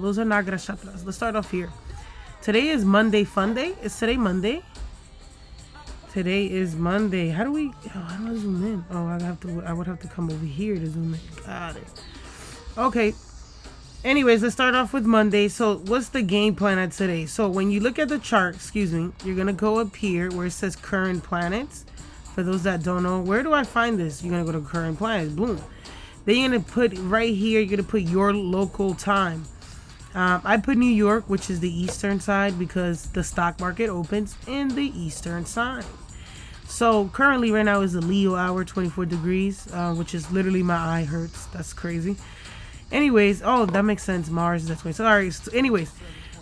Those are Nagra Chatras. Let's start off here. Today is Monday Fun Day. Is today Monday? Today is Monday. How do I zoom in? Oh, I would have to come over here to zoom in. Got it. Okay. Anyways, let's start off with Monday. So what's the game plan at today? So when you look at the chart, you're gonna go up here where it says current planets. For those that don't know, where do I find this? You're gonna go to current planets. Boom. Then you're gonna put right here, you're gonna put your local time. I put New York, which is the eastern side, because the stock market opens in the eastern side. So currently right now is the Leo hour, 24 degrees, which is literally my eye hurts. That's crazy. Anyways, oh, that makes sense. Mars, that's why. So, all right. So anyways,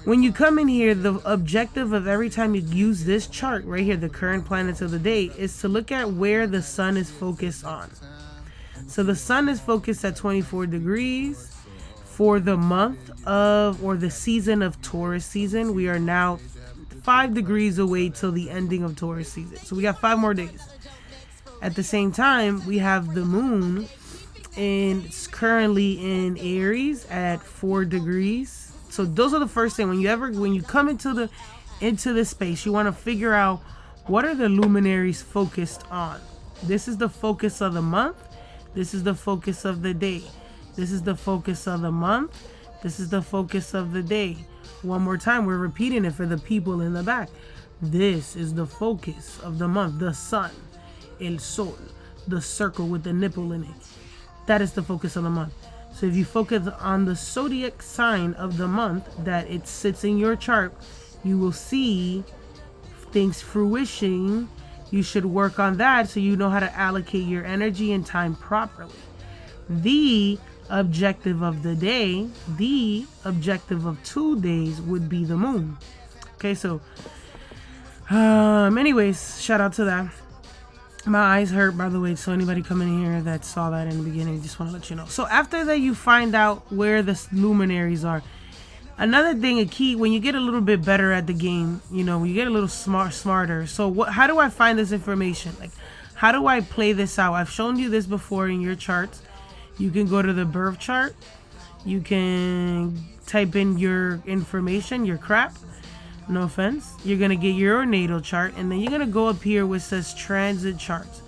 when you come in here, the objective of every time you use this chart right here, the current planets of the day, is to look at where the sun is focused on. So the sun is focused at 24 degrees for the month of, or the season of Taurus season. We are now 5 degrees away till the ending of Taurus season. So we got 5 more days. At the same time, we have the moon it's currently in Aries at 4 degrees. So those are the first thing. When you come into this space, you want to figure out what are the luminaries focused on. This is the focus of the month. This is the focus of the day. This is the focus of the month. This is the focus of the day. One more time, we're repeating it for the people in the back. This is the focus of the month. The sun, el sol, the circle with the nipple in it. That is the focus of the month. So if you focus on the zodiac sign of the month that it sits in your chart, you will see things fruition. You should work on that so you know how to allocate your energy and time properly. The objective of the day, the objective of 2 days would be the moon. Okay, so anyways, shout out to that. My eyes hurt, by the way, so anybody coming in here that saw that in the beginning, just want to let you know. So after that, you find out where the luminaries are. Another thing, a key, when you get a little bit better at the game, you know, when you get a little smarter. So how do I find this information? Like, how do I play this out? I've shown you this before in your charts. You can go to the birth chart. You can type in your information, your crap. No offense. You're going to get your natal chart, and then you're going to go up here where it says transit charts.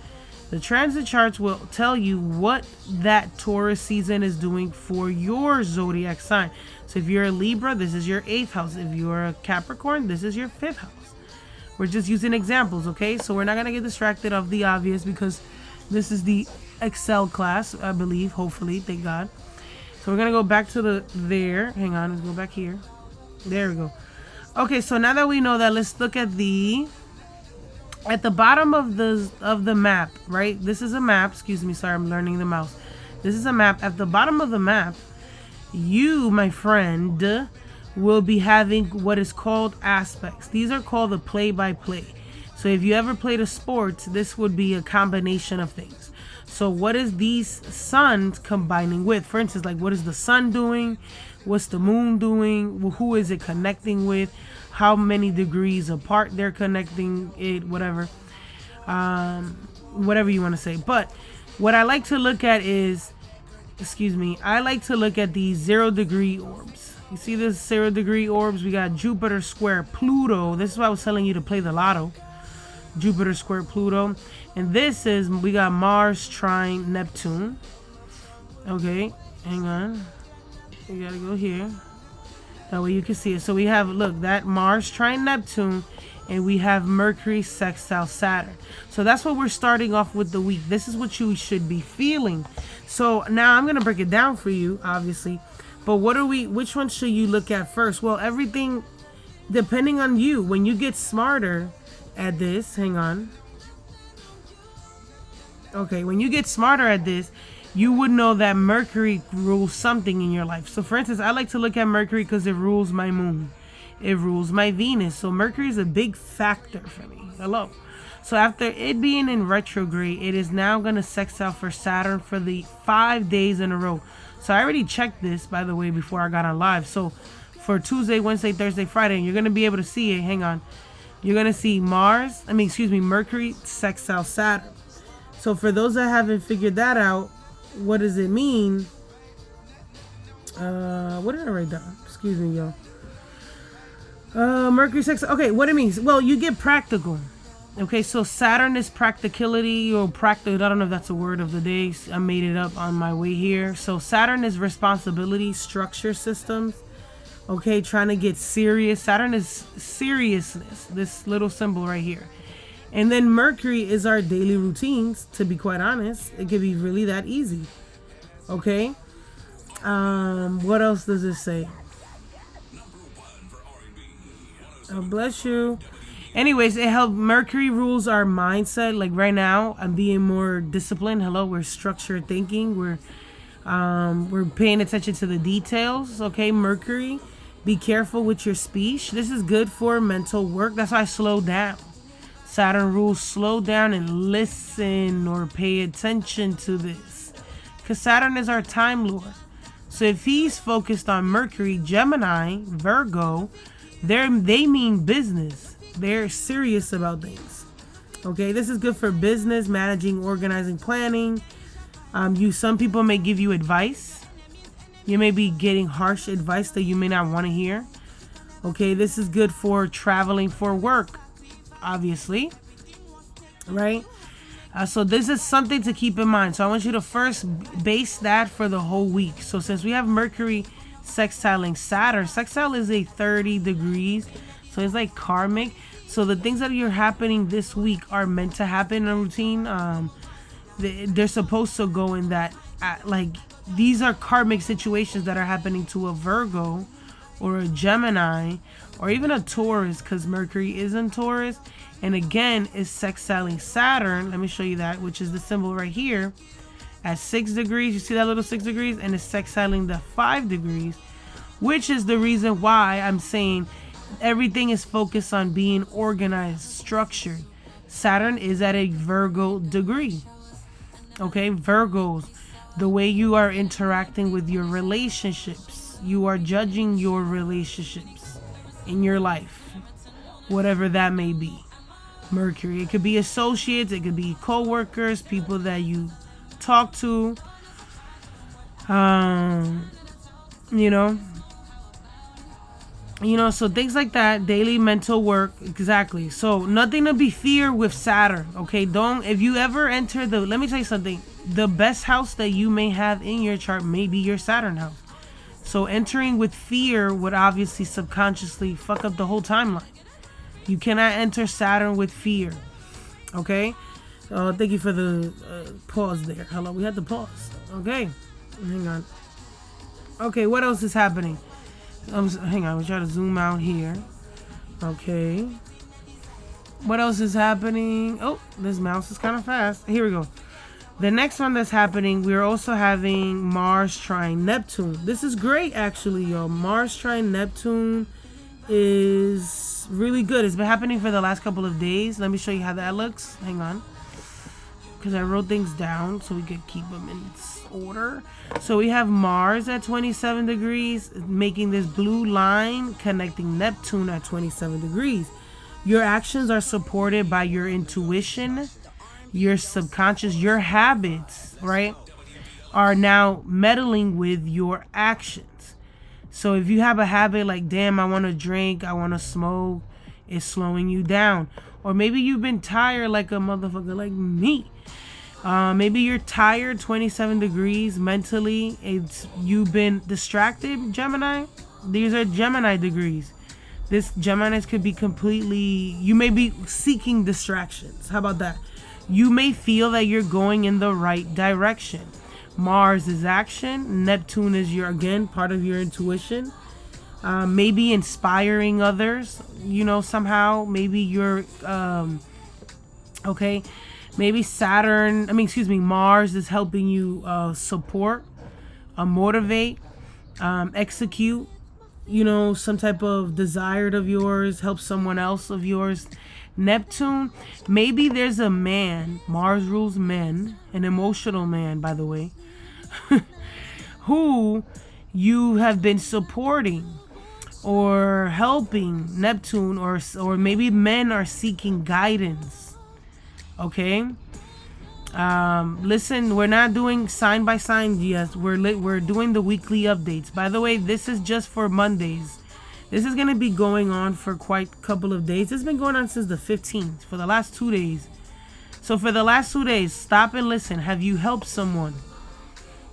The transit charts will tell you what that Taurus season is doing for your zodiac sign. So if you're a Libra, this is your 8th house. If you're a Capricorn, this is your 5th house. We're just using examples, okay? So we're not going to get distracted of the obvious because this is the Excel class, I believe, hopefully, thank God. So we're going to go back to there. Hang on, let's go back here. There we go. Okay, so now that we know that, let's look at the bottom of the map, right? This is a map. Excuse me, sorry, I'm learning the mouse. This is a map. At the bottom of the map, you, my friend, will be having what is called aspects. These are called the play-by-play. So if you ever played a sport, this would be a combination of things. So what is these suns combining with? For instance, like what is the sun doing? What's the moon doing? Who is it connecting with? How many degrees apart they're connecting it, whatever. Whatever you want to say. But what I like to look at is, I like to look at these 0-degree orbs. You see this 0-degree orbs? We got Jupiter square Pluto. This is why I was telling you to play the lotto. Jupiter square Pluto. And this is, we got Mars trine Neptune. Okay, hang on. We gotta go here. That way you can see it. So we have, look, that Mars trine Neptune, and we have Mercury sextile Saturn. So that's what we're starting off with the week. This is what you should be feeling. So now I'm gonna break it down for you, obviously. But which one should you look at first? Well, everything, depending on you. When you get smarter at this, hang on. Okay, when you get smarter at this, you would know that Mercury rules something in your life. So for instance, I like to look at Mercury because it rules my moon. It rules my Venus. So Mercury is a big factor for me. Hello. So after it being in retrograde, it is now going to sextile for Saturn for the 5 days in a row. So I already checked this, by the way, before I got on live. So for Tuesday, Wednesday, Thursday, Friday, and you're going to be able to see it. Hang on. You're going to see Mercury sextile Saturn. So for those that haven't figured that out, what does it mean? What did I write down? Excuse me, y'all. Mercury sex. Okay, what it means? Well, you get practical. Okay, so Saturn is practicality or practical. I don't know if that's a word of the day. I made it up on my way here. So Saturn is responsibility, structure systems. Okay, trying to get serious. Saturn is seriousness. This little symbol right here. And then Mercury is our daily routines. To be quite honest, it could be really that easy. Okay. What else does it say? Oh, bless you. Anyways, it helps. Mercury rules our mindset. Like right now, I'm being more disciplined. Hello, we're structured thinking. We're paying attention to the details. Okay, Mercury, be careful with your speech. This is good for mental work. That's why I slow down. Saturn rules slow down and listen or pay attention to this. Because Saturn is our time lord. So if he's focused on Mercury, Gemini, Virgo, they mean business. They're serious about things. Okay, this is good for business, managing, organizing, planning. Some people may give you advice. You may be getting harsh advice that you may not want to hear. Okay, this is good for traveling for work, obviously, right? So this is something to keep in mind. So I want you to first base that for the whole week. So since we have Mercury sextiling Saturn, sextile is a 30 degrees, so it's like karmic. So the things that are happening this week are meant to happen in a routine. They're supposed to go in that, like, these are karmic situations that are happening to a Virgo or a Gemini or even a Taurus, because Mercury is in Taurus. And again, is sextiling Saturn. Let me show you that, which is the symbol right here at 6 degrees. You see that little 6 degrees? And it's sextiling the 5 degrees, which is the reason why I'm saying everything is focused on being organized, structured. Saturn is at a Virgo degree. Okay, Virgos, the way you are interacting with your relationships, you are judging your relationships in your life, whatever that may be. Mercury, it could be associates, it could be co-workers, people that you talk to, so things like that. Daily mental work. Exactly. So nothing to be feared with Saturn. Okay, if you ever enter let me tell you something, the best house that you may have in your chart may be your Saturn house. So entering with fear would obviously subconsciously fuck up the whole timeline. You cannot enter Saturn with fear. Okay, thank you for the pause there. Hello, we had to pause. Okay, hang on. Okay, what else is happening? Hang on, we try to zoom out here. Okay. What else is happening? Oh, this mouse is kind of fast. Here we go. The next one that's happening, we're also having Mars trine Neptune. This is great, actually, y'all. Mars trine Neptune is really good. It's been happening for the last couple of days. Let me show you how that looks. Hang on. Because I wrote things down so we could keep them in order. So we have Mars at 27 degrees, making this blue line connecting Neptune at 27 degrees. Your actions are supported by your intuition, your subconscious, your habits, right, are now meddling with your actions. So if you have a habit like, damn, I want to drink, I want to smoke, it's slowing you down. Or maybe you've been tired like a motherfucker like me. Maybe you're tired, 27 degrees mentally. You've been distracted, Gemini. These are Gemini degrees. This Geminis could be you may be seeking distractions. How about that? You may feel that you're going in the right direction. Mars is action. Neptune is part of your intuition. Maybe inspiring others, somehow. Maybe you're, okay. Maybe Mars is helping you support, motivate, execute, some type of desire of yours, help someone else of yours. Neptune, maybe there's a man, Mars rules men, an emotional man, by the way, who you have been supporting or helping, Neptune, or maybe men are seeking guidance. Okay, Listen, we're not doing sign by sign. Yes, we're doing the weekly updates. By the way, this is just for Mondays. This is gonna be going on for quite a couple of days. It's been going on since the 15th, for the last 2 days. So for the last 2 days, stop and listen. Have you helped someone?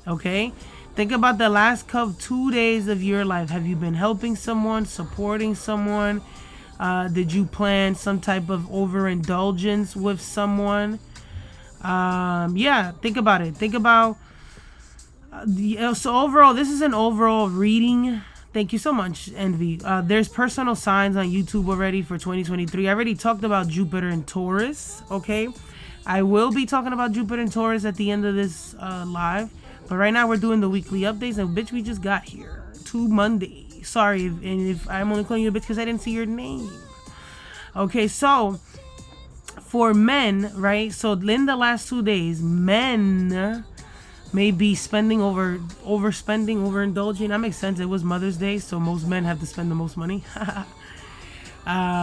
Okay, think about the last 2 days of your life. Have you been helping someone, supporting someone? Did you plan some type of overindulgence with someone? Yeah, think about it. Think about so overall, this is an overall reading. Thank you so much, Envy. There's personal signs on YouTube already for 2023. I already talked about Jupiter and Taurus. Okay, I will be talking about Jupiter and Taurus at the end of this live, but right now we're doing the weekly updates, and bitch, we just got here to Monday. Sorry if I'm only calling you a bitch because I didn't see your name. Okay, so for men, right? So in the last 2 days, men may be spending overspending, overindulging. That makes sense. It was Mother's Day, so most men have to spend the most money.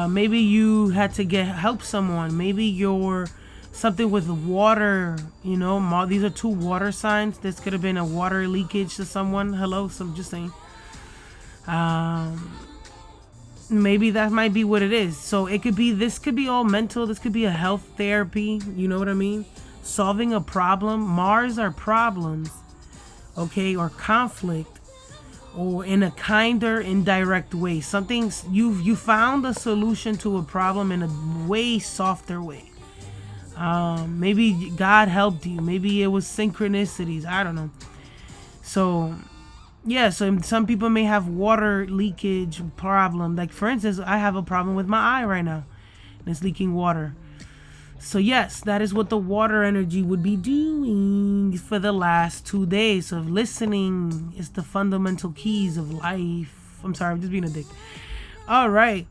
Maybe you had to help someone. Maybe you're something with water. You know, these are 2 water signs. This could have been a water leakage to someone. Hello, so I'm just saying. Maybe that might be what it is. So it could be, this could be all mental. This could be a health therapy. You know what I mean? Solving a problem. Mars are problems, okay, or conflict, or in a kinder, indirect way. Something you found a solution to a problem in a way softer way. Maybe God helped you. Maybe it was synchronicities. I don't know. So yeah, so some people may have water leakage problem. Like for instance, I have a problem with my eye right now, and it's leaking water. So yes, that is what the water energy would be doing for the last 2 days. Of listening is the fundamental keys of life. I'm sorry, I'm just being a dick. All right.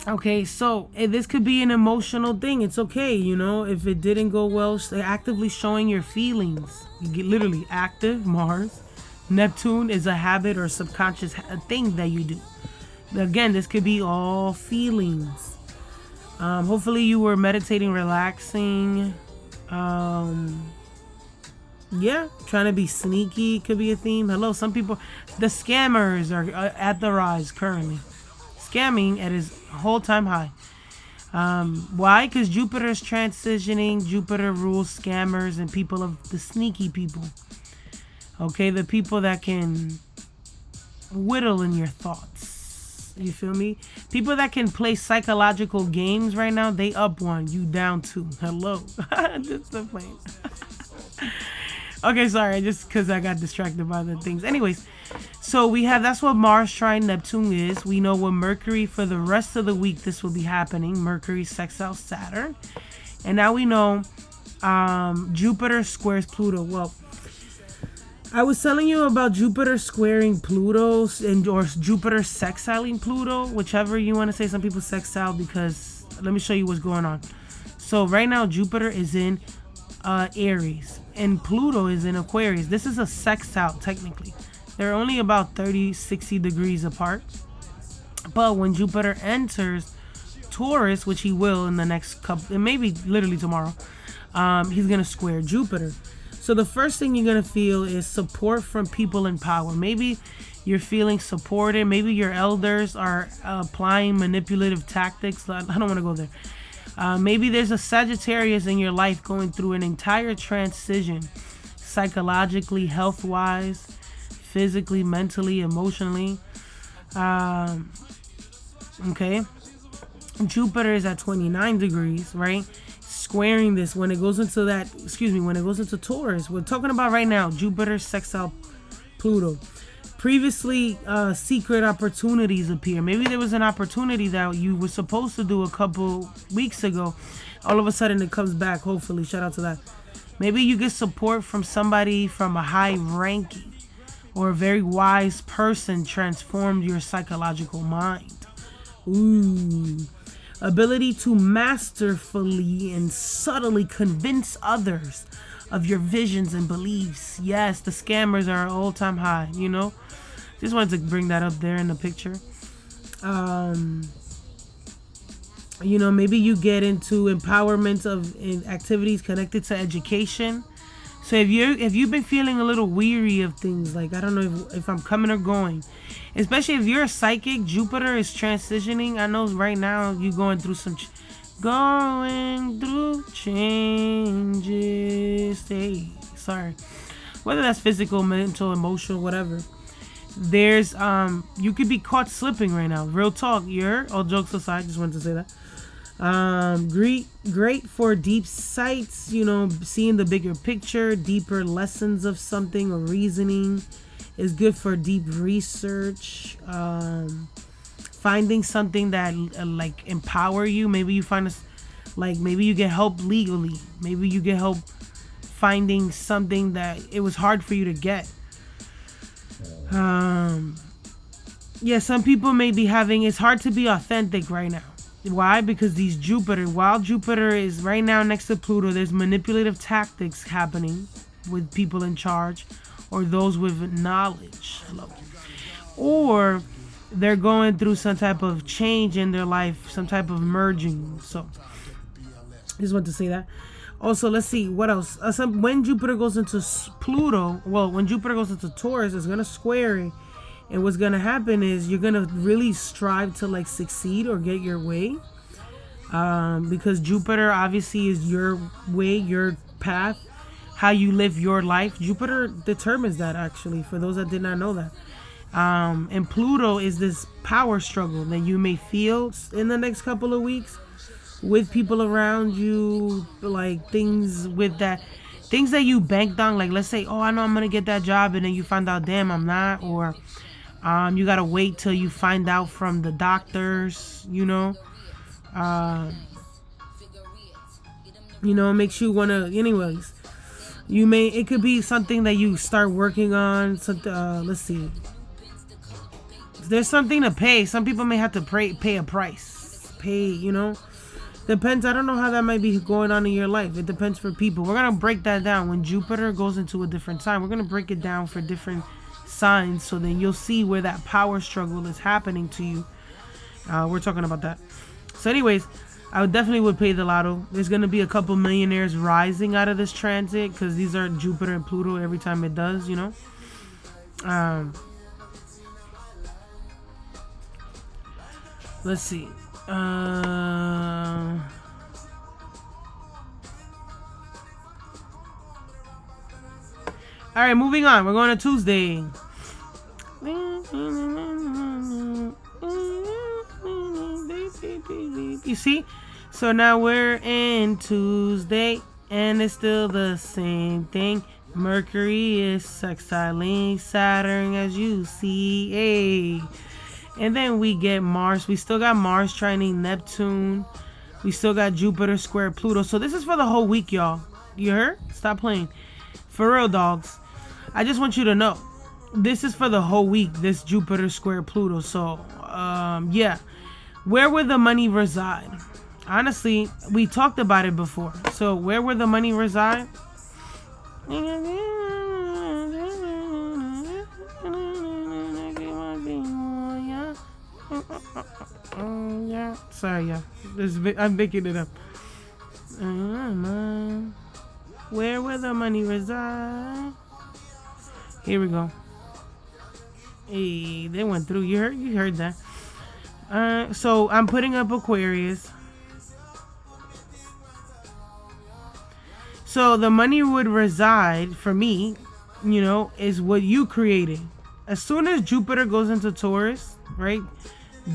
Okay, so this could be an emotional thing. It's okay, you know, if it didn't go well, actively showing your feelings. You get literally active, Mars. Neptune is a habit or subconscious thing that you do. Again, this could be all feelings. Hopefully you were meditating, relaxing. Yeah, trying to be sneaky could be a theme. Hello, some people, the scammers are at the rise currently. Scamming at its whole time high. Why? Because Jupiter is transitioning. Jupiter rules scammers and people of the sneaky people. Okay, the people that can whittle in your thoughts. You feel me? People that can play psychological games right now, they up 1, you down 2. Hello. Just the plane. Okay, sorry, just because I got distracted by the things. Anyways, so we have, that's what Mars trine Neptune is. We know what Mercury, for the rest of the week, this will be happening. Mercury sextile Saturn. And now we know Jupiter squares Pluto. Well, I was telling you about Jupiter squaring Pluto or Jupiter sextiling Pluto, whichever you want to say. Some people sextile because, let me show you what's going on. So right now Jupiter is in Aries and Pluto is in Aquarius. This is a sextile technically. They're only about 30-60 degrees apart. But when Jupiter enters Taurus, which he will in the next couple, maybe literally tomorrow, he's going to square Jupiter. So the first thing you're going to feel is support from people in power. Maybe you're feeling supported. Maybe your elders are applying manipulative tactics. I don't want to go there. Maybe there's a Sagittarius in your life going through an entire transition, psychologically, health-wise, physically, mentally, emotionally. Okay. Jupiter is at 29 degrees, right? Squaring this when it goes into when it goes into Taurus. We're talking about right now Jupiter sextile Pluto. Previously, secret opportunities appear. Maybe there was an opportunity that you were supposed to do a couple weeks ago. All of a sudden it comes back. Hopefully, shout out to that. Maybe you get support from somebody from a high ranking or a very wise person transformed your psychological mind. Ooh. Ability to masterfully and subtly convince others of your visions and beliefs. Yes, the scammers are all-time high, you know. Just wanted to bring that up there in the picture. You know, maybe you get into empowerment of activities connected to education. So if you've been feeling a little weary of things, like I don't know if I'm coming or going, especially if you're a psychic, Jupiter is transitioning. I know right now you're going through going through changes. Hey, sorry. Whether that's physical, mental, emotional, whatever. There's you could be caught slipping right now. Real talk. All jokes aside, just wanted to say that. Great for deep sights, you know, seeing the bigger picture, deeper lessons of something or reasoning. Is good for deep research, finding something that like empower you. Maybe you find maybe you get help legally, maybe you get help finding something that it was hard for you to get. Yeah, some people may be having, it's hard to be authentic right now. Why? Because while Jupiter is right now next to Pluto, there's manipulative tactics happening with people in charge or those with knowledge. Or they're going through some type of change in their life, some type of merging. So, just want to say that. Also, let's see, what else? When Jupiter goes into when Jupiter goes into Taurus, it's going to square it. And what's going to happen is you're going to really strive to like succeed or get your way. Because Jupiter obviously is your way, your path, how you live your life. Jupiter determines that, actually, for those that did not know that. And Pluto is this power struggle that you may feel in the next couple of weeks with people around you, like things that you banked on. Like, let's say, oh, I know I'm going to get that job, and then you find out, damn, I'm not. Or you got to wait till you find out from the doctors, you know. Makes you want to, anyways. It could be something that you start working on. Let's see. There's something to pay. Some people may have to pay a price. Depends. I don't know how that might be going on in your life. It depends for people. We're going to break that down. When Jupiter goes into a different sign, we're going to break it down for different signs, so then you'll see where that power struggle is happening to you. We're talking about that. So anyways, I definitely would pay the lotto. There's going to be a couple millionaires rising out of this transit, because these are Jupiter and Pluto every time it does, you know. Let's see. All right, moving on. We're going to Tuesday. You see? So now we're in Tuesday, and it's still the same thing. Mercury is sextiling Saturn, as you see. Hey. And then we get Mars. We still got Mars trining Neptune. We still got Jupiter square Pluto. So this is for the whole week, y'all. You heard? Stop playing. For real, dogs. I just want you to know, this is for the whole week, this Jupiter square Pluto. So, yeah. Where will the money reside? Honestly, we talked about it before. So, where will the money reside? Yeah. Sorry, yeah. I'm making it up. Where will the money reside? Here we go. Hey, they went through. You heard that. So I'm putting up Aquarius. So the money would reside, for me, is what you created. As soon as Jupiter goes into Taurus, right?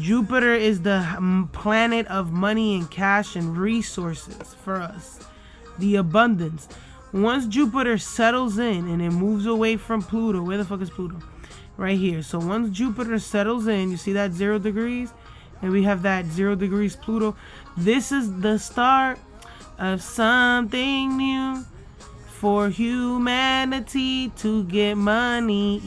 Jupiter is the planet of money and cash and resources for us. The abundance. Once Jupiter settles in and it moves away from Pluto, where the fuck is Pluto? Right here. So once Jupiter settles in, you see that 0 degrees? And we have that 0 degrees Pluto. This is the start of something new for humanity to get money.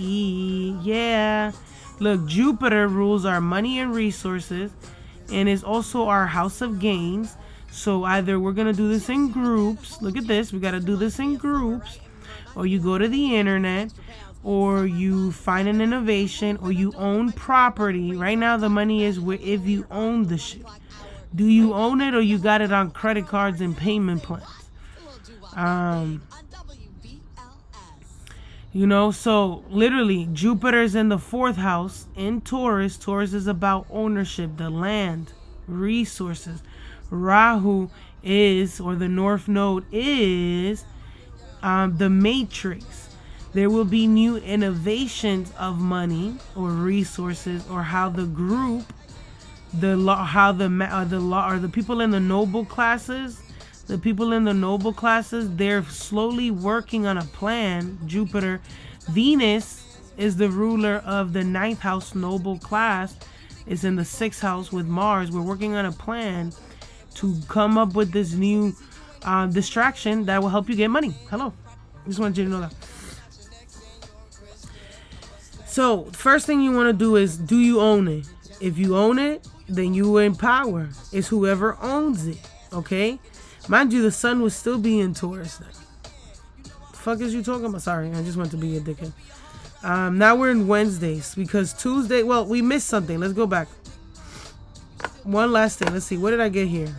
Yeah. Look, Jupiter rules our money and resources and is also our house of gains. So either we're going to do this in groups. Look at this. We got to do this in groups. Or you go to the internet. Or you find an innovation. Or you own property. Right now the money is where if you own the shit. Do you own it or you got it on credit cards and payment plans? You know, so literally Jupiter's in the 4th house in Taurus. Taurus is about ownership, the land, resources. Rahu is, or the North Node is, the matrix. There will be new innovations of money or resources, or how the group, the people in the noble classes, they're slowly working on a plan. Jupiter, Venus is the ruler of the 9th house noble class. It's in the 6th house with Mars. We're working on a plan to come up with this new distraction that will help you get money. Hello. Just wanted you to know that. So, first thing you want to do is, do you own it? If you own it, then you are in power. It's whoever owns it. Okay? Mind you, the sun would still be in Taurus then. The fuck is you talking about? Sorry, I just want to be a dickhead. Now we're in Wednesdays because Tuesday, well, we missed something. Let's go back. One last thing. Let's see. What did I get here?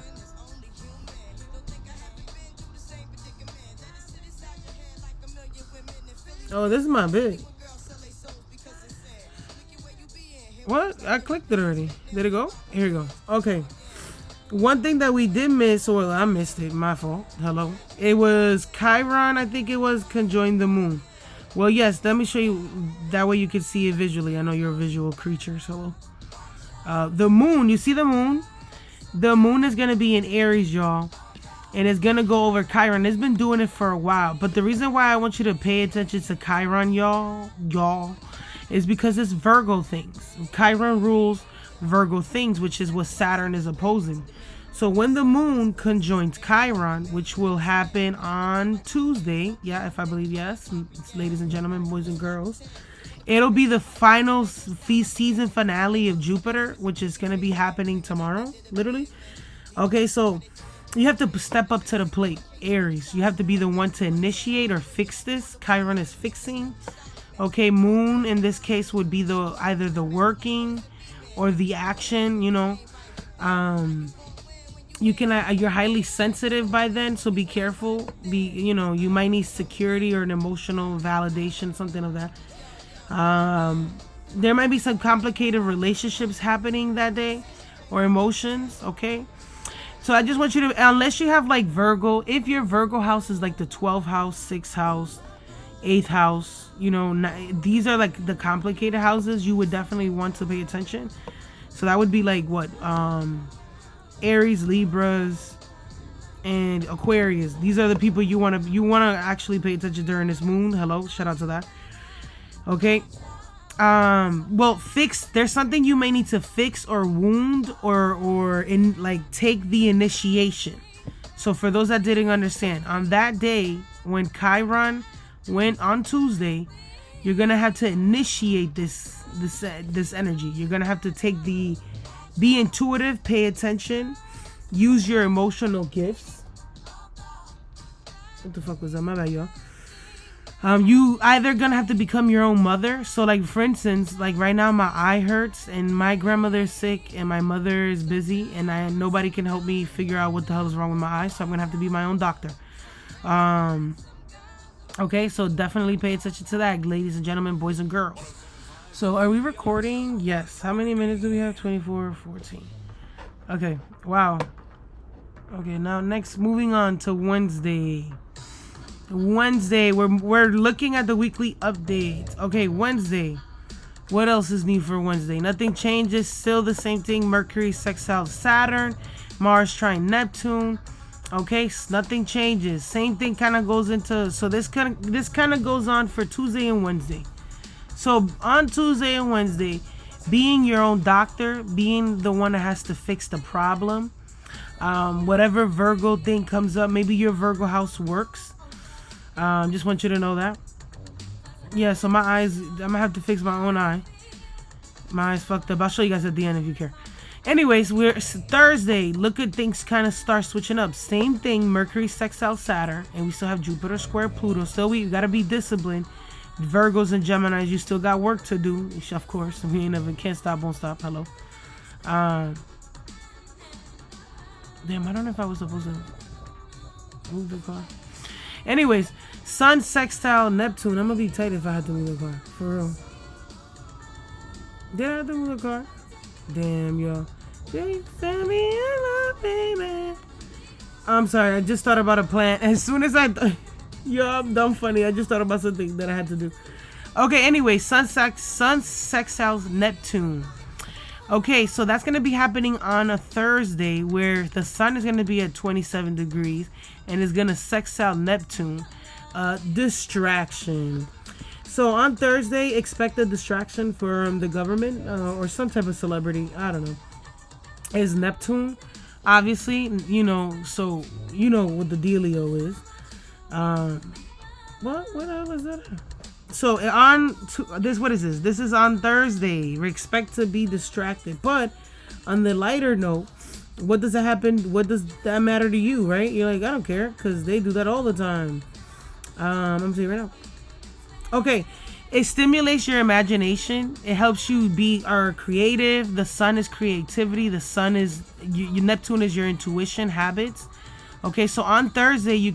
Oh, this is my bid. What? I clicked it already. Did it go? Here we go. Okay. One thing that we did miss, well, I missed it. My fault. Hello. It was Chiron, I think it was, conjoined the moon. Well, yes. Let me show you. That way you can see it visually. I know you're a visual creature, so. The moon. You see the moon? The moon is going to be in Aries, y'all. And it's going to go over Chiron. It's been doing it for a while. But the reason why I want you to pay attention to Chiron, y'all, is because it's Virgo things. Chiron rules Virgo things, which is what Saturn is opposing. So when the moon conjoins Chiron, which will happen on Tuesday, yeah, if I believe, yes, ladies and gentlemen, boys and girls, it'll be the final season finale of Jupiter, which is going to be happening tomorrow, literally. Okay, so you have to step up to the plate, Aries. You have to be the one to initiate or fix this. Chiron is fixing. Okay, moon in this case would be either the working or the action, you know. You're highly sensitive by then, so be careful. You might need security or an emotional validation, something of that. There might be some complicated relationships happening that day, or emotions. Okay, so I just want you to, unless you have like Virgo, if your Virgo house is like the 12th house, 6th house, 8th house, these are like the complicated houses, you would definitely want to pay attention. So that would be like what, Aries, Libras, and Aquarius. These are the people you want to actually pay attention during this moon. Hello, shout out to that. Okay. Well, there's something you may need to fix or wound or take the initiation. So for those that didn't understand, on that day when Chiron went on Tuesday, you're gonna have to initiate this energy. You're gonna have to be intuitive, pay attention, use your emotional gifts. What the fuck was that? My bad, y'all. You either gonna have to become your own mother. So like, for instance, like right now my eye hurts and my grandmother's sick and my mother is busy and nobody can help me figure out what the hell is wrong with my eye. So I'm gonna have to be my own doctor. Okay, so definitely pay attention to that, ladies and gentlemen, boys and girls. So are we recording? Yes. How many minutes do we have? 24, 14. Okay. Wow. Okay, now moving on to Wednesday. We're looking at the weekly updates. Okay, Wednesday. What else is new for Wednesday? Nothing changes. Still the same thing. Mercury sextile Saturn. Mars trine Neptune. Okay, nothing changes. Same thing kind of goes into. So this kind of goes on for Tuesday and Wednesday. So on Tuesday and Wednesday, being your own doctor, being the one that has to fix the problem, whatever Virgo thing comes up, maybe your Virgo house works. Just want you to know that. Yeah, so my eyes, I'm gonna have to fix my own eye. My eyes fucked up. I'll show you guys at the end if you care. Anyways, we're Thursday. Look at things kind of start switching up. Same thing, Mercury sextile Saturn, and we still have Jupiter square Pluto. Still, we gotta be disciplined. Virgos and Geminis, you still got work to do, of course. We ain't never can't stop, won't stop. Hello. Damn, I don't know if I was supposed to move the car. Anyways, Sun sextile Neptune. I'm gonna be tight if I had to move the car. For real. Did I have to move the car? Damn, yo. Send me a love, baby. I'm sorry, I just thought about a plan. As soon as yo, I'm dumb funny. I just thought about something that I had to do. Okay, anyway, Sun sextiles Neptune. Okay, so that's going to be happening on a Thursday where the sun is going to be at 27 degrees and is going to sextile Neptune. Distraction. So on Thursday, expect a distraction from the government or some type of celebrity. I don't know. Is Neptune. Obviously, you know, so you know what the dealio is. What the hell is that? So what is this? This is on Thursday. We expect to be distracted. But on the lighter note, what does that happen? What does that matter to you, right? You're like, I don't care, because they do that all the time. I'm saying right now. Okay. It stimulates your imagination. It helps you be creative. The sun is creativity. The sun is your Neptune is your intuition, habits. Okay, so on Thursday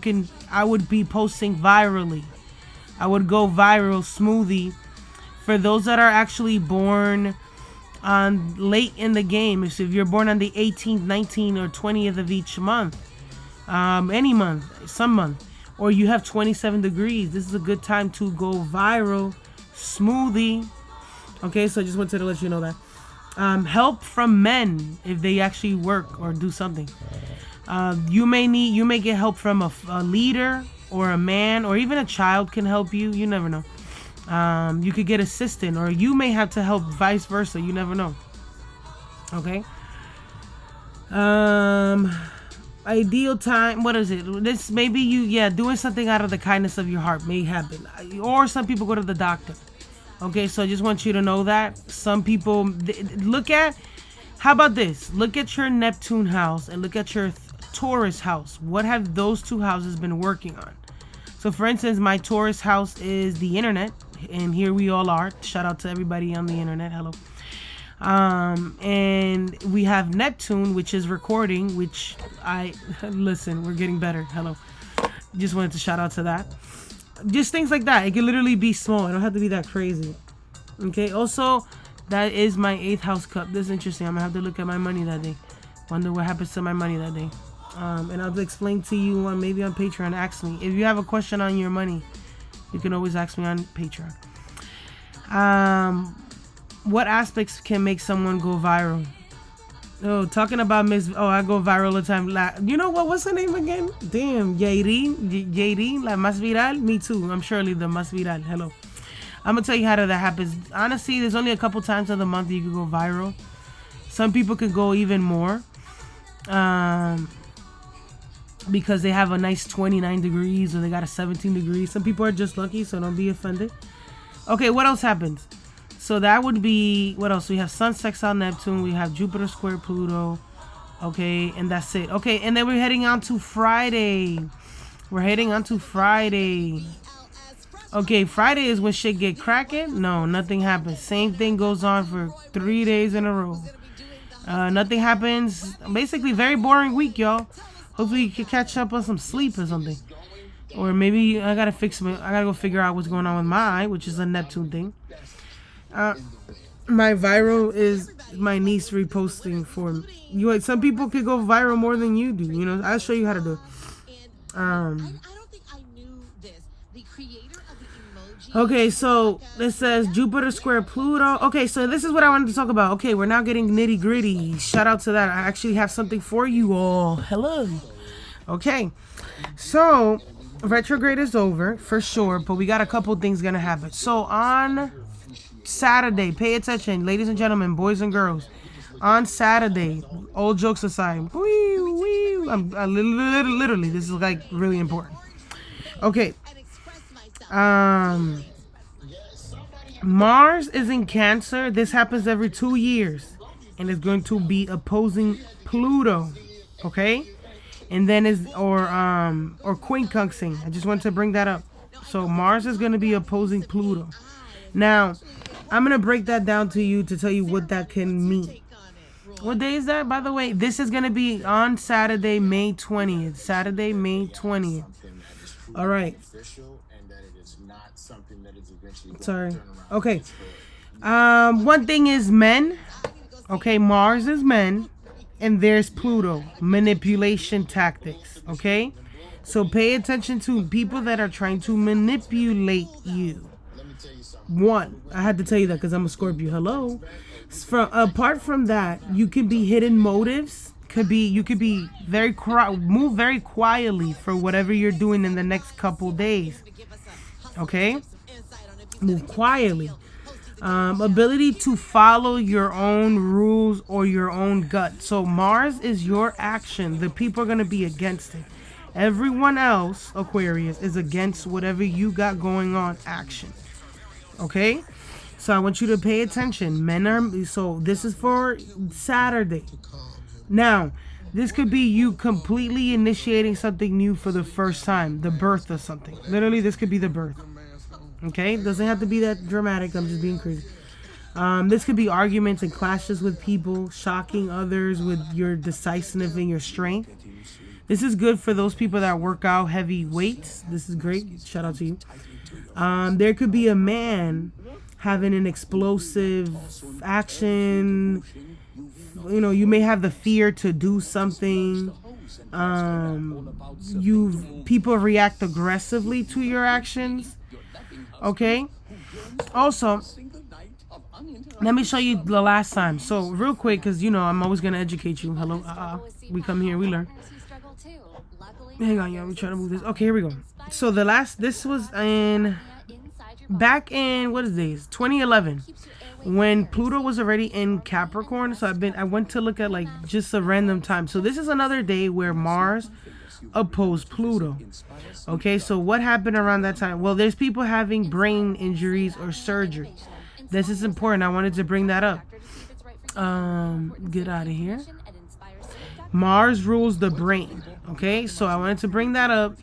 I would be posting virally. I would go viral smoothie for those that are actually born on late in the game. If you're born on the 18th, 19th, or 20th of each month, any month, some month, or you have 27 degrees, this is a good time to go viral smoothie. Okay, so I just wanted to let you know that. Help from men if they actually work or do something. You may get help from a leader or a man, or even a child can help you. You never know. You could get assistant, or you may have to help vice versa. You never know. Okay. Ideal time. What is it? This maybe doing something out of the kindness of your heart may happen. Or some people go to the doctor. Okay, so I just want you to know that some people how about this? Look at your Neptune house and look at your Taurus house. What have those two houses been working on? So for instance, my Taurus house is the internet, and here we all are. Shout out to everybody on the internet. Hello. And we have Neptune, which is recording, which listen, we're getting better. Hello. Just wanted to shout out to that. Just things like that. It can literally be small. It don't have to be that crazy. Okay. Also, that is my 8th house cup. This is interesting. I'm gonna have to look at my money that day. Wonder what happens to my money that day. And I'll explain to you maybe on Patreon. Ask me if you have a question on your money. You can always ask me on Patreon. What aspects can make someone go viral? Oh, talking about I go viral all the time. You know what? What's her name again? Damn, Jadine, la más viral. Me too. I'm Shirley, the más viral. Hello. I'm gonna tell you how that happens. Honestly, there's only a couple times of the month you can go viral. Some people could go even more. Because they have a nice 29 degrees or they got a 17 degrees. Some people are just lucky, so don't be offended. Okay, what else happens? So that would be, what else? We have Sun sextile Neptune. We have Jupiter square Pluto. Okay, and that's it. Okay, and then we're heading on to Friday. Okay, Friday is when shit get cracking. No, nothing happens. Same thing goes on for 3 days in a row. Nothing happens. Basically, very boring week, y'all. Hopefully you can catch up on some sleep or something. Or maybe I gotta go figure out what's going on with my eye, which is a Neptune thing. My viral is my niece reposting for you. Some people could go viral more than you do. You know, I'll show you how to do it. Okay, so it says Jupiter square Pluto. Okay, so this is what I wanted to talk about. Okay, we're now getting nitty gritty. Shout out to that. I actually have something for you all. Hello. Okay, so retrograde is over for sure, but we got a couple things gonna happen. So on Saturday, pay attention, ladies and gentlemen, boys and girls. On Saturday, all jokes aside, literally, this is like really important. Okay. Mars is in Cancer. This happens every 2 years, and it's going to be opposing Pluto. Okay, and then or quincunxing. I just wanted to bring that up. So Mars is going to be opposing Pluto. Now, I'm going to break that down to you to tell you what that can mean. What day is that, by the way? This is going to be on Saturday, May 20th. Saturday, May 20th. All right. Sorry. Okay. One thing is men. Okay, Mars is men. And there's Pluto. Manipulation tactics. Okay? So pay attention to people that are trying to manipulate you. One, I had to tell you that because I'm a Scorpio. Hello. Apart from that, you can be hidden motives. You could be move very quietly for whatever you're doing in the next couple days. Okay, move quietly. Ability to follow your own rules or your own gut. So Mars is your action. The people are gonna be against it. Everyone else, Aquarius, is against whatever you got going on. Action. Okay. So I want you to pay attention. So this is for Saturday. Now, this could be you completely initiating something new for the first time. The birth of something. Literally, this could be the birth. Okay? Doesn't have to be that dramatic. I'm just being crazy. This could be arguments and clashes with people. Shocking others with your decisiveness and your strength. This is good for those people that work out heavy weights. This is great. Shout out to you. There could be a man having an explosive action. You know, you may have the fear to do something. People react aggressively to your actions. Okay. Also, let me show you the last time. So real quick, because you know I'm always gonna educate you. Hello. We come here, we learn. Hang on, y'all. We try to move this. Okay, here we go. So this was back in what is this? 2011, when Pluto was already in Capricorn. So I went to look at like just a random time. So this is another day where Mars opposed Pluto. Okay, so what happened around that time? Well, there's people having brain injuries or surgery. This is important. I wanted to bring that up. Get out of here. Mars rules the brain. Okay, so I wanted to bring that up.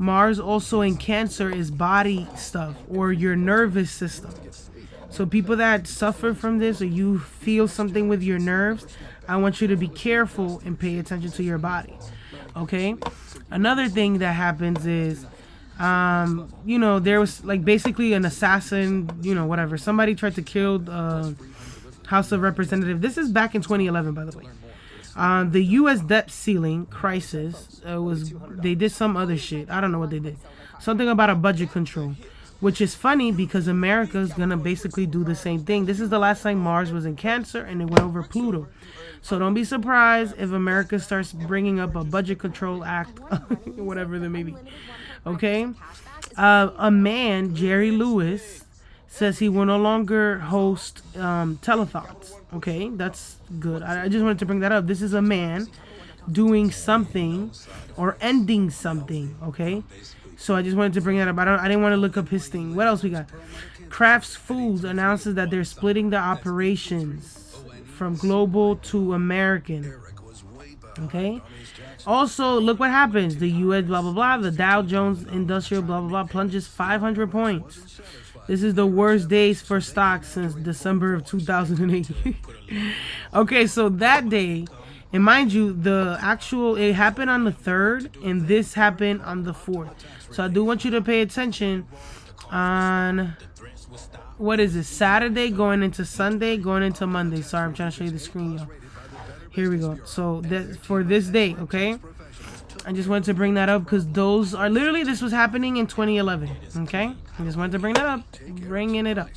Mars also in Cancer is body stuff or your nervous system. So people that suffer from this or you feel something with your nerves, I want you to be careful and pay attention to your body. Okay? Another thing that happens is, you know, there was like basically an assassin, you know, whatever. Somebody tried to kill House of Representatives. This is back in 2011, by the way. The U.S. debt ceiling crisis they did some other shit. I don't know what they did. Something about a budget control, which is funny because America is gonna basically do the same thing. This is the last time Mars was in Cancer and it went over Pluto. So don't be surprised if America starts bringing up a budget control act, whatever there may be. Okay, a man, Jerry Lewis, says he will no longer host telethons. Okay, that's good. I just wanted to bring that up. This is a man doing something or ending something. Okay, so I just wanted to bring that up. I didn't want to look up his thing. What else we got? Kraft Foods announces that they're splitting the operations from global to American. Okay. Also, look what happens. The U.S. blah blah blah. The Dow Jones Industrial blah blah blah plunges 500 points. This is the worst days for stocks since December of 2008. Okay, so that day, and mind you, it happened on the 3rd, and this happened on the 4th. So I do want you to pay attention on, what is it, Saturday going into Sunday, going into Monday. Sorry, I'm trying to show you the screen, y'all. Here we go. So for this day, okay? I just wanted to bring that up because those are literally, this was happening in 2011. Okay, I just wanted to bring that up, bringing it up.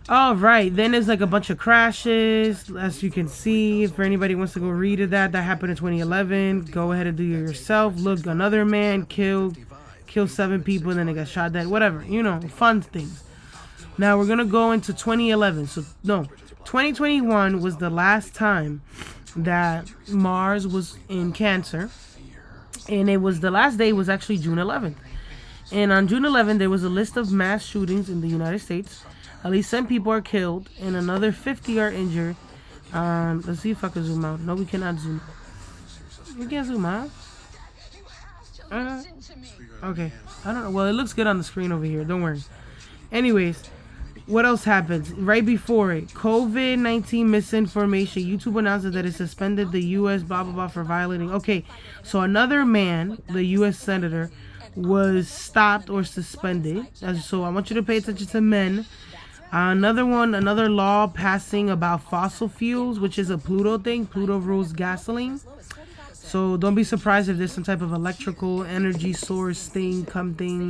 All right, then there's like a bunch of crashes, as you can see. If anybody wants to go read it, that happened in 2011. Go ahead and do it yourself. Look, another man killed 7 people, and then they got shot dead. Whatever, you know, fun things. Now we're gonna go into 2011. So no, 2021 was the last time that Mars was in Cancer, and it was the last day was actually June 11th. And on June 11th, there was a list of mass shootings in the United States. At least 10 people are killed and another 50 are injured. Let's see if I can zoom out. No, we cannot zoom out. We can't zoom out. Okay, I don't know. Well, it looks good on the screen over here. Don't worry. Anyways, what else happens? Right before it, COVID-19 misinformation. YouTube announces that it suspended the U.S. blah, blah, blah for violating. Okay, so another man, the U.S. senator, was stopped or suspended. So I want you to pay attention to men. Another law passing about fossil fuels, which is a Pluto thing. Pluto rules gasoline. So don't be surprised if there's some type of electrical energy source thing,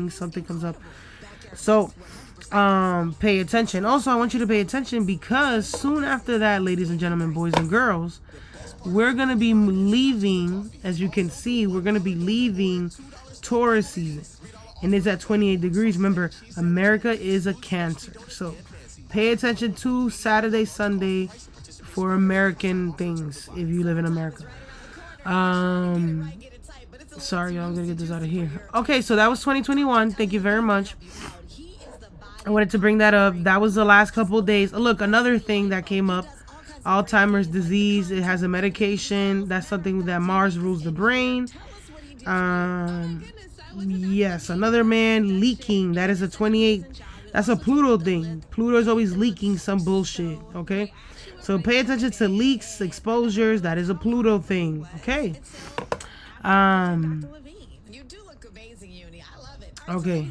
something comes up. So pay attention. Also, I want you to pay attention because soon after that, ladies and gentlemen, boys and girls, we're going to be leaving, as you can see, we're going to be leaving Taurus season. And it's at 28 degrees. Remember, America is a Cancer. So pay attention to Saturday, Sunday for American things if you live in America. Sorry, y'all, I'm gonna get this out of here. Okay, so that was 2021. Thank you very much. I wanted to bring that up. That was the last couple of days. Look, another thing that came up, Alzheimer's disease. It has a medication. That's something that Mars rules the brain. Yes, another man leaking. That is a 28. That's a Pluto thing. Pluto is always leaking some bullshit. Okay, so pay attention to leaks, exposures. That is a Pluto thing. Okay. Okay.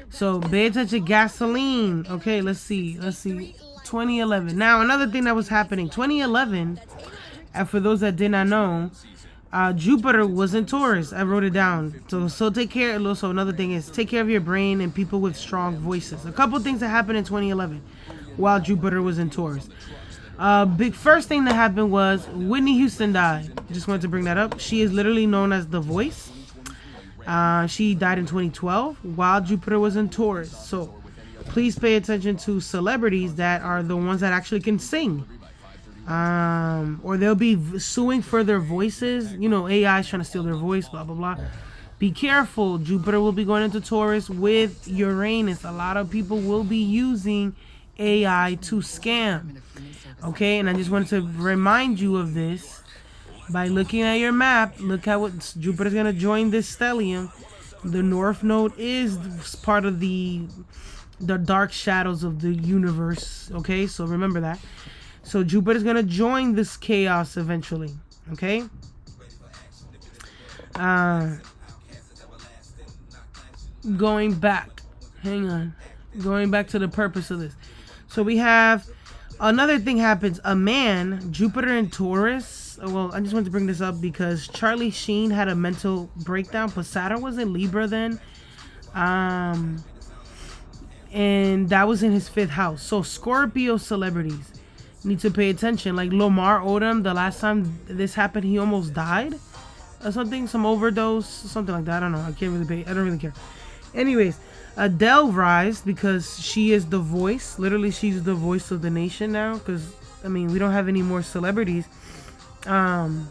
So pay attention, gasoline. Okay, let's see. 2011. Now another thing that was happening. 2011. And for those that did not know, Jupiter was in Taurus. I wrote it down. So take care. Also, another thing is take care of your brain and people with strong voices. A couple things that happened in 2011 while Jupiter was in Taurus. Big first thing that happened was Whitney Houston died. Just wanted to bring that up. She is literally known as the Voice. She died in 2012 while Jupiter was in Taurus. So please pay attention to celebrities that are the ones that actually can sing. Or they'll be suing for their voices. You know, AI is trying to steal their voice, blah, blah, blah. Be careful. Jupiter will be going into Taurus with Uranus. A lot of people will be using AI to scam. Okay, and I just wanted to remind you of this by looking at your map. Look at what Jupiter's going to join this stellium. The North Node is part of the dark shadows of the universe. Okay, so remember that. So Jupiter's going to join this chaos eventually. Okay. Going back. Hang on. Going back to the purpose of this. So we have another thing happens. A man, Jupiter in Taurus. Well, I just wanted to bring this up because Charlie Sheen had a mental breakdown. But Saturn was in Libra then. And that was in his 5th house. So Scorpio celebrities need to pay attention. Like Lamar Odom, the last time this happened, he almost died or something, some overdose, something like that. I don't know. I don't really care. Anyways, Adele rise because she is the voice. Literally, she's the voice of the nation now. Because I mean, we don't have any more celebrities. We don't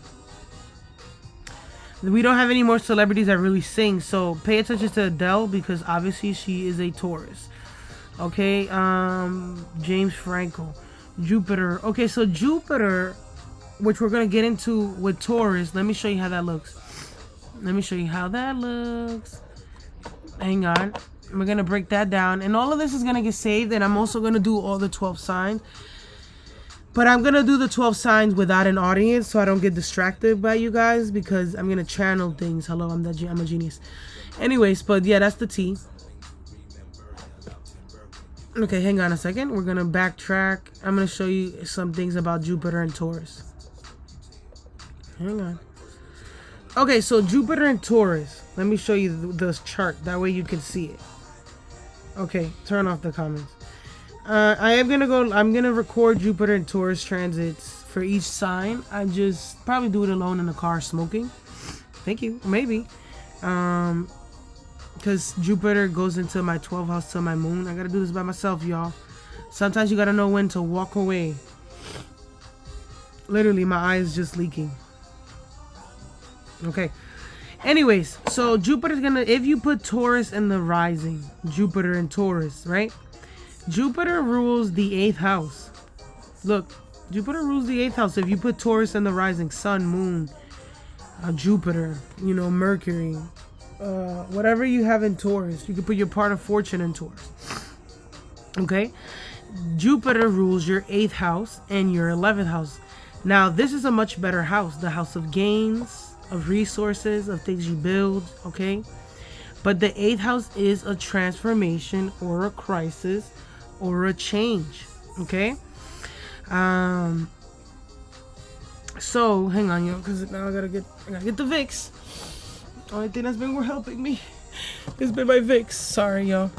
have any more celebrities that really sing. So pay attention to Adele because obviously she is a Taurus. Okay. James Franco. Jupiter. Okay, so Jupiter, which we're going to get into with Taurus. Let me show you how that looks. Hang on. We're going to break that down. And all of this is going to get saved. And I'm also going to do all the 12 signs. But I'm going to do the 12 signs without an audience so I don't get distracted by you guys. Because I'm going to channel things. Hello, I'm a genius. Anyways, but yeah, that's the T. Okay, hang on a second. We're going to backtrack. I'm going to show you some things about Jupiter and Taurus. Hang on. Okay, so Jupiter and Taurus. Let me show you the chart. That way you can see it. Okay, turn off the comments. I'm going to record Jupiter and Taurus transits for each sign. I just probably do it alone in the car smoking. Thank you. Maybe. Because Jupiter goes into my 12th house to my moon. I gotta do this by myself, y'all. Sometimes you gotta know when to walk away. Literally, my eye is just leaking. Okay. Anyways, so Jupiter's gonna, if you put Taurus in the rising, Jupiter and Taurus, right? Jupiter rules the 8th house. Look, Jupiter rules the 8th house. If you put Taurus in the rising, Sun, Moon, Jupiter, you know, Mercury, whatever you have in Taurus, you can put your part of fortune in Taurus. Okay, Jupiter rules your 8th house and your 11th house. Now, this is a much better house, the house of gains, of resources, of things you build, okay? But the 8th house is a transformation or a crisis or a change, okay? So, hang on, yo, because now I gotta get the Vicks. Only thing that's been helping me has been my Vicks. Sorry, yo.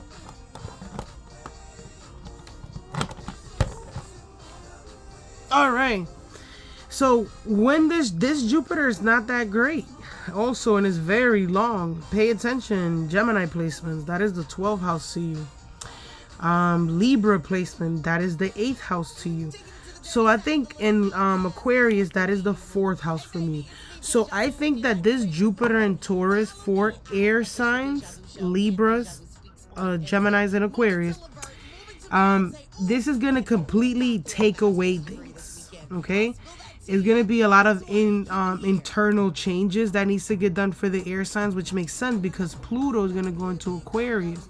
All right. So when this Jupiter is not that great, also, and it's very long. Pay attention, Gemini placements. That is the 12th house to you. Libra placement. That is the 8th house to you. So I think in Aquarius, that is the 4th house for me. So I think that this Jupiter and Taurus for air signs, Libras, Geminis, and Aquarius, this is gonna completely take away things. Okay. It's going to be a lot of internal changes that needs to get done for the air signs, which makes sense because Pluto is going to go into Aquarius.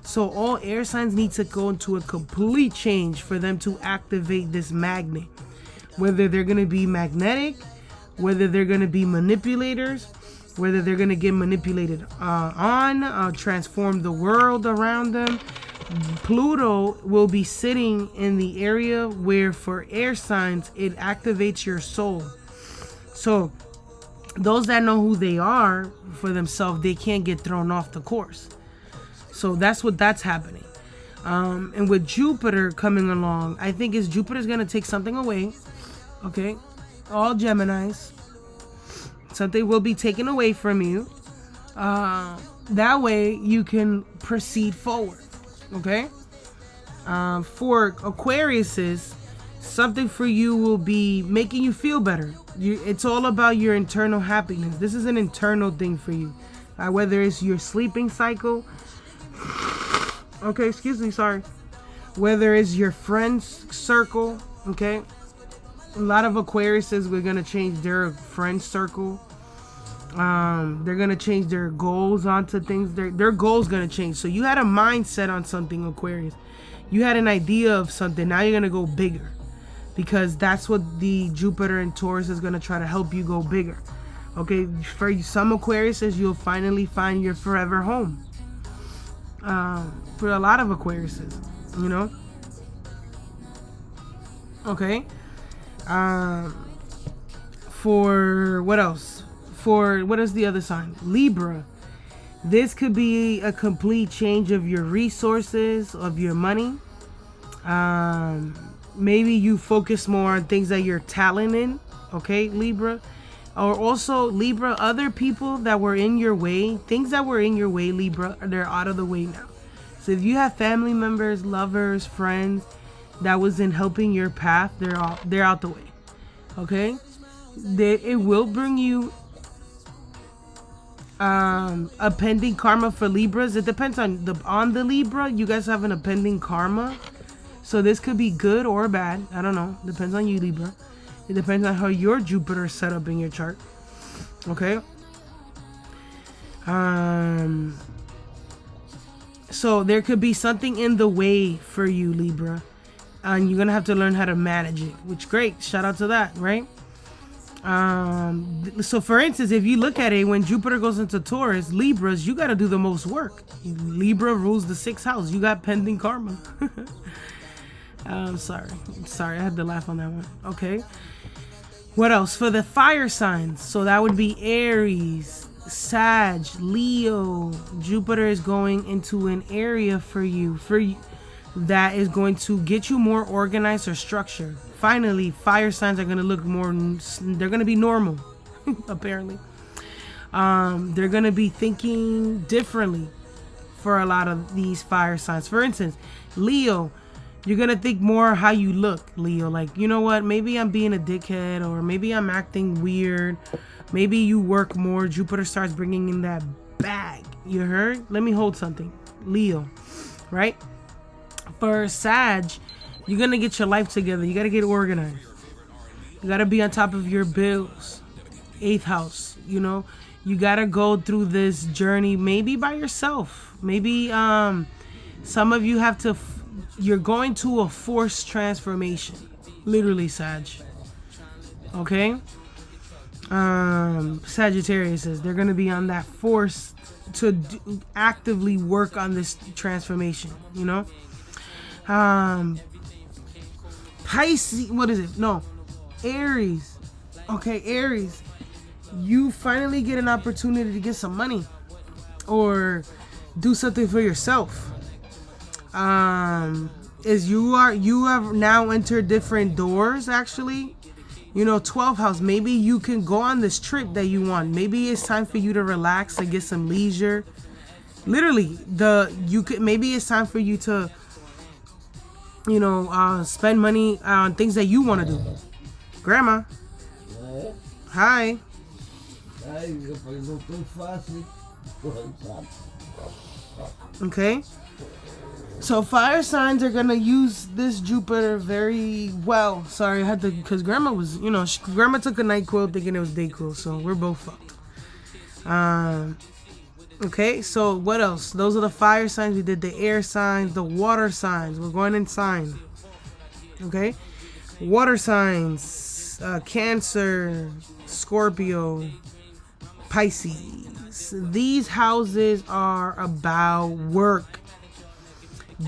So all air signs need to go into a complete change for them to activate this magnet. Whether they're going to be magnetic, whether they're going to be manipulators, whether they're going to get manipulated transform the world around them. Pluto will be sitting in the area where for air signs it activates your soul. So those that know who they are for themselves, they can't get thrown off the course. So that's happening. And with Jupiter coming along, I think Jupiter's gonna take something away. Okay, all Geminis, something will be taken away from you. That way you can proceed forward. Okay, for Aquariuses, something for you will be making you feel better. It's all about your internal happiness. This is an internal thing for you, whether it's your sleeping cycle. Okay, excuse me, sorry. Whether it's your friends circle. Okay, a lot of Aquariuses, we're gonna change their friend circle. They're gonna change their goals onto things. Their goals gonna change. So you had a mindset on something, Aquarius. You had an idea of something. Now you're gonna go bigger, because that's what the Jupiter and Taurus is gonna try to help you go bigger. Okay, for some Aquariuses, you'll finally find your forever home. For a lot of Aquariuses, you know. Okay. For what else? For what is the other sign? Libra. This could be a complete change of your resources, of your money. Maybe you focus more on things that you're talented in. Okay, Libra. Or also, Libra, other people that were in your way, things that were in your way, Libra, they're out of the way now. So if you have family members, lovers, friends that was in helping your path, they're out the way. Okay? It will bring you a pending karma for Libras. It depends on the Libra. You guys have a pending karma, so this could be good or bad. I don't know. Depends on you, Libra. It depends on how your Jupiter is set up in your chart. Okay. So there could be something in the way for you, Libra, and you're gonna have to learn how to manage it. Which great. Shout out to that, right? So for instance, if you look at it, when Jupiter goes into Taurus, Libras, you got to do the most work. Libra rules the 6th house. You got pending karma. I'm sorry, I had to laugh on that one. Okay, what else for the fire signs? So that would be Aries, Sag, Leo. Jupiter is going into an area for you that is going to get you more organized or structured. Finally, fire signs are going to look more, they're going to be normal, apparently. They're going to be thinking differently for a lot of these fire signs. For instance, Leo, you're going to think more how you look, Leo. Like, you know what, maybe I'm being a dickhead, or maybe I'm acting weird. Maybe you work more. Jupiter starts bringing in that bag. You heard? Let me hold something. Leo, right? For Sag, you're gonna get your life together. You gotta get organized. You gotta be on top of your bills. 8th house, you know. You gotta go through this journey maybe by yourself. Maybe some of you have to you're going to a forced transformation. Literally, Sag. Okay? Sagittarius says they're going to be on that force to actively work on this transformation, you know? Pisces, what is it? No, Aries. Okay, Aries. You finally get an opportunity to get some money or do something for yourself. You have now entered different doors, actually. You know, 12th house, maybe you can go on this trip that you want. Maybe it's time for you to relax and get some leisure. Literally, maybe it's time for you to, you know, spend money on things that you want to do. Grandma. Hi. Okay. So fire signs are gonna use this Jupiter very well. Sorry, I had to, because Grandma was, you know, Grandma took a NyQuil thinking it was DayQuil, so we're both fucked. Okay, so what else? Those are the fire signs. We did the air signs, the water signs. We're going in sign. Okay, water signs: Cancer, Scorpio, Pisces. These houses are about work,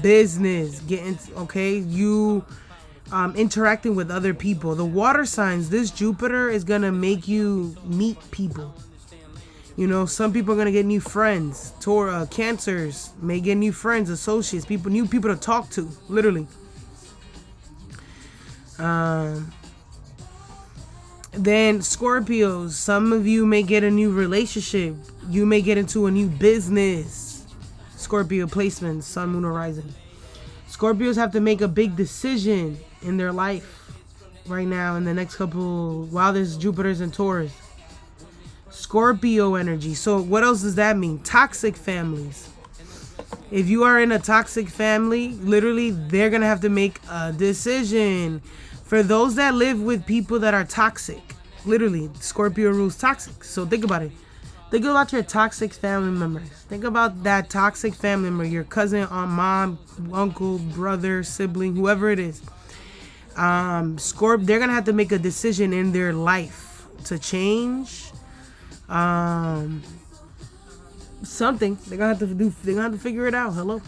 business, interacting with other people. The water signs, this Jupiter is gonna make you meet people. You know, some people are gonna get new friends. Cancers may get new friends, associates, new people to talk to, literally. Then Scorpios, some of you may get a new relationship. You may get into a new business. Scorpio placements, Sun, Moon, Horizon. Scorpios have to make a big decision in their life right now in the next couple, while there's Jupiter's in Taurus. Scorpio energy. So what else does that mean? Toxic families. If you are in a toxic family, literally, they're going to have to make a decision. For those that live with people that are toxic, literally, Scorpio rules toxic. So think about it. Think about your toxic family members. Think about that toxic family member, your cousin, aunt, mom, uncle, brother, sibling, whoever it is. They're going to have to make a decision in their life to change something. They're going to have to figure it out. Hello.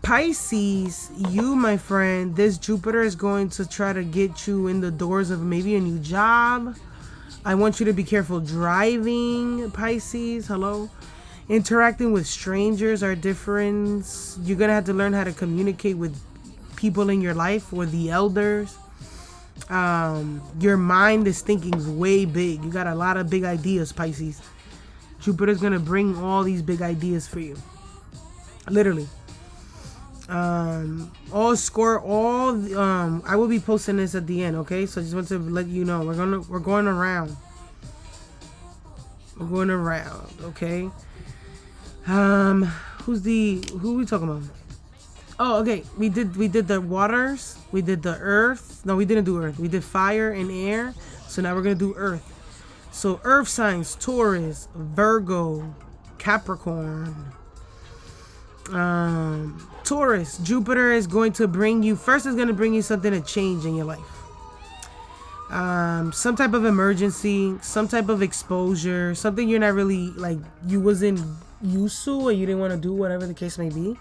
Pisces, you, my friend, this Jupiter is going to try to get you in the doors of maybe a new job. I want you to be careful driving, Pisces. Hello. Interacting with strangers are different. You're going to have to learn how to communicate with people in your life or the elders. Your mind is thinking way big. You got a lot of big ideas, Pisces. Jupiter's going to bring all these big ideas for you. Literally. I will be posting this at the end, okay? So I just want to let you know we're going around. We're going around, okay? Who are we talking about? Oh, okay. We did the waters, we did the earth. No, we didn't do earth. We did fire and air. So now we're gonna do earth. So earth signs: Taurus, Virgo, Capricorn. Taurus, Jupiter is going to bring you, first is going to bring you something to change in your life. Some type of emergency, some type of exposure, something you're not really, like, you wasn't used to or you didn't want to do, whatever the case may be.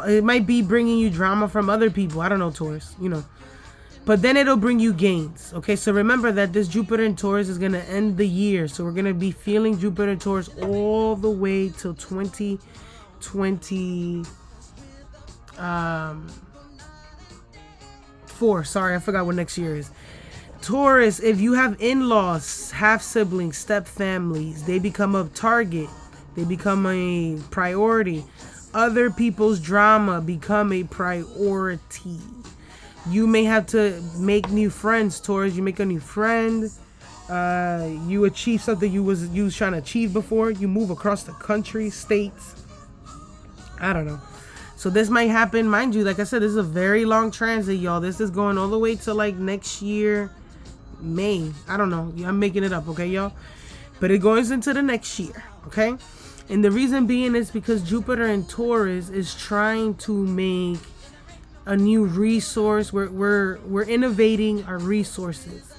It might be bringing you drama from other people. I don't know, Taurus, you know. But then it'll bring you gains. Okay, so remember that this Jupiter in Taurus is going to end the year. So we're going to be feeling Jupiter in Taurus all the way till 2024. Sorry, I forgot what next year is. Taurus, if you have in-laws, half-siblings, step-families, they become a target. They become a priority. Other people's drama become a priority. You may have to make new friends, Taurus. You make a new friend. You achieve something you was trying to achieve before. You move across the country, states. I don't know. So this might happen. Mind you, like I said, this is a very long transit, y'all. This is going all the way to like next year, May. I don't know. I'm making it up, okay, y'all? But it goes into the next year, okay? And the reason being is because Jupiter in Taurus is trying to make a new resource. We're innovating our resources.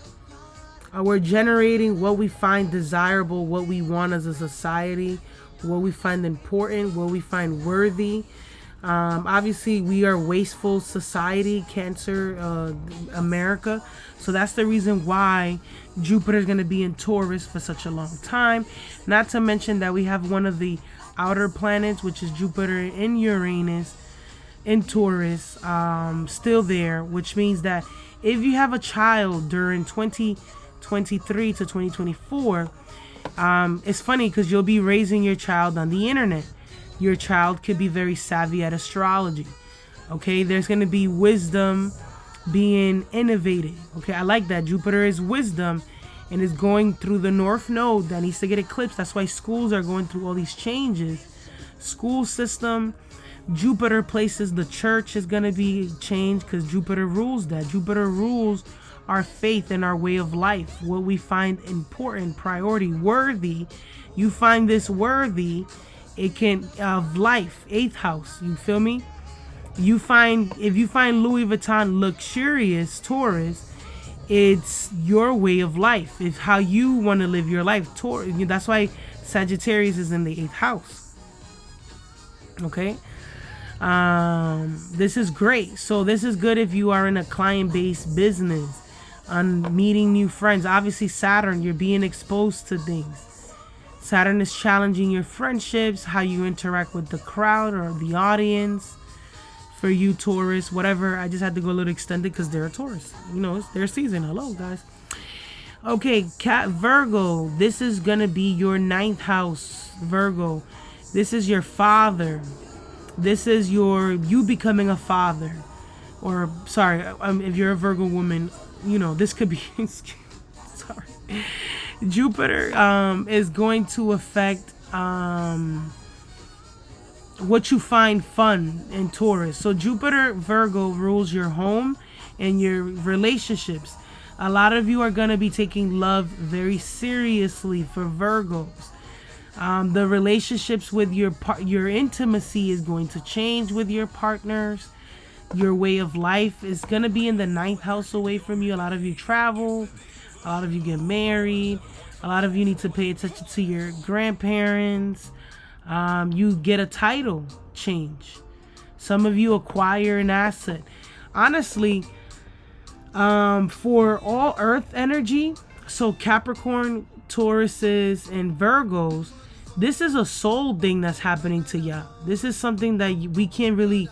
We're generating what we find desirable, what we want as a society, what we find important, what we find worthy. Obviously, we are wasteful society, Cancer, America. So that's the reason why Jupiter is going to be in Taurus for such a long time. Not to mention that we have one of the outer planets, which is Jupiter in Uranus, in Taurus, still there, which means that if you have a child during 2023 to 2024, it's funny because you'll be raising your child on the internet. Your child could be very savvy at astrology. Okay, there's going to be wisdom being innovated. Okay, I like that. Jupiter is wisdom and is going through the North Node that needs to get eclipsed. That's why schools are going through all these changes. School system, Jupiter places, the church is going to be changed because Jupiter rules that. Jupiter rules our faith and our way of life, what we find important, priority, worthy. You find this worthy, it can, of life, 8th house, you feel me? If you find Louis Vuitton luxurious, Taurus, it's your way of life. It's how you want to live your life. Taurus, that's why Sagittarius is in the 8th house. Okay? This is great. So this is good if you are in a client-based business, on meeting new friends. Obviously, Saturn, you're being exposed to things. Saturn is challenging your friendships, how you interact with the crowd or the audience. For you, Taurus, whatever. I just had to go a little extended because they're a Taurus. You know, it's their season. Hello, guys. Okay, Virgo. This is going to be your 9th house, Virgo. This is your father. This is you becoming a father. Or, sorry, if you're a Virgo woman, you know, this could be... sorry. Jupiter is going to affect what you find fun in Taurus. So Jupiter, Virgo, rules your home and your relationships. A lot of you are going to be taking love very seriously for Virgos. The relationships with your intimacy is going to change with your partners. Your way of life is going to be in the 9th house away from you. A lot of you travel. A lot of you get married. A lot of you need to pay attention to your grandparents. You get a title change. Some of you acquire an asset. Honestly, for all Earth energy, so Capricorn, Tauruses, and Virgos, this is a soul thing that's happening to y'all. This is something that we can't really...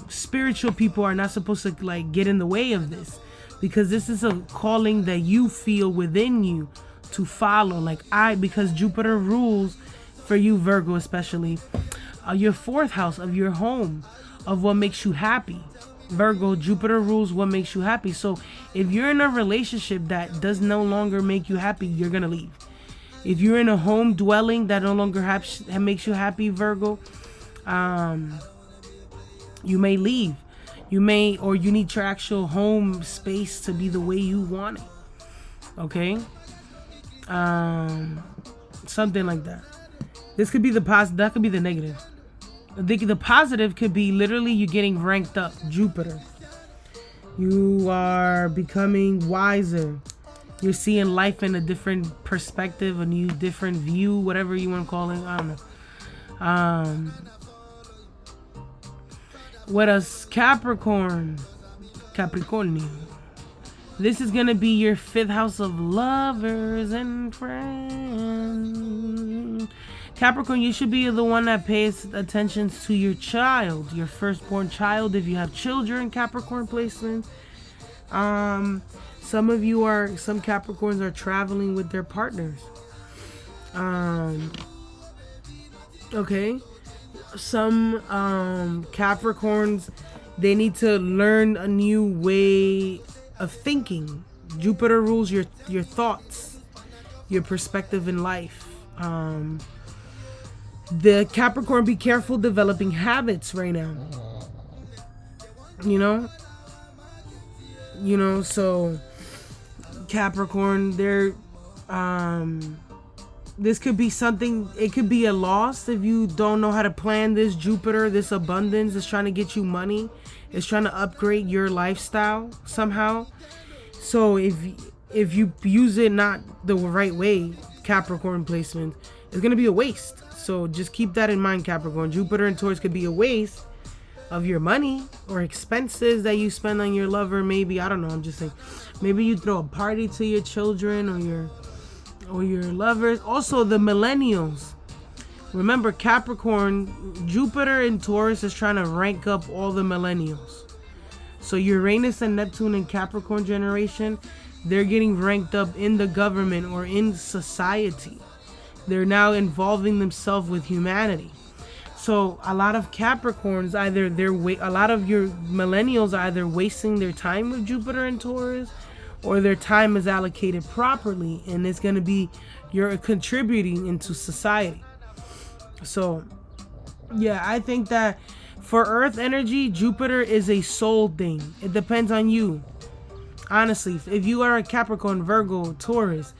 spiritual people are not supposed to like get in the way of this, because this is a calling that you feel within you to follow. Because Jupiter rules for you, Virgo, especially your 4th house of your home, of what makes you happy. Virgo, Jupiter rules what makes you happy. So if you're in a relationship that does no longer make you happy, you're gonna leave. If you're in a home dwelling that no longer makes you happy, Virgo, you may leave. Or you need your actual home space to be the way you want it. Okay? Something like that. This could be the positive. That could be the negative. The positive could be literally you getting ranked up. Jupiter. You are becoming wiser. You're seeing life in a different perspective, a new different view, whatever you want to call it. I don't know. What else? Capricornio. This is going to be your 5th house of lovers and friends. Capricorn, you should be the one that pays attention to your child, your firstborn child. If you have children, Capricorn placement. Some Capricorns are traveling with their partners. Okay. Some Capricorns, they need to learn a new way of thinking. Jupiter rules your thoughts, your perspective in life. The Capricorn, be careful developing habits right now. So Capricorn, they're This could be something, it could be a loss if you don't know how to plan this. Jupiter, this abundance is trying to get you money. It's trying to upgrade your lifestyle somehow. So if you use it not the right way, Capricorn placement, it's going to be a waste. So just keep that in mind, Capricorn. Jupiter and Taurus could be a waste of your money or expenses that you spend on your lover. Maybe, I don't know, I'm just saying, maybe you throw a party to your children or your lovers. Also, the millennials. Remember, Capricorn, Jupiter and Taurus is trying to rank up all the millennials. So Uranus and Neptune in Capricorn generation, they're getting ranked up in the government or in society. They're now involving themselves with humanity. So a lot of Capricorns, a lot of your millennials are either wasting their time with Jupiter and Taurus, or their time is allocated properly, and it's going to be you're contributing into society. So yeah, I think that for Earth energy, Jupiter is a soul thing. It depends on you. Honestly, if you are a Capricorn, Virgo, Taurus,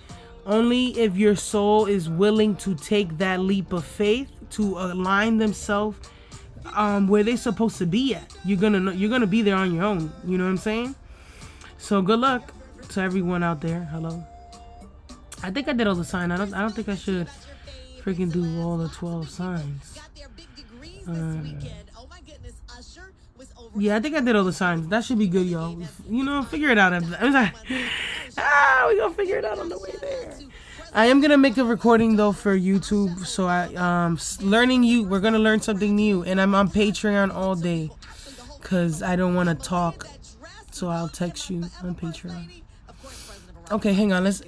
only if your soul is willing to take that leap of faith to align themselves where they're supposed to be at, you're gonna be there on your own. You know what I'm saying? So good luck to everyone out there. Hello. I think I did all the signs. I don't think I should freaking do all the 12 signs. Yeah, I think I did all the signs. That should be good, y'all. You know, figure it out. I'm like, we gonna figure it out on the way there. I am gonna make a recording though for YouTube. So we're gonna learn something new, and I'm on Patreon all day because I don't want to talk. So I'll text you on Patreon. Okay, hang on. Let's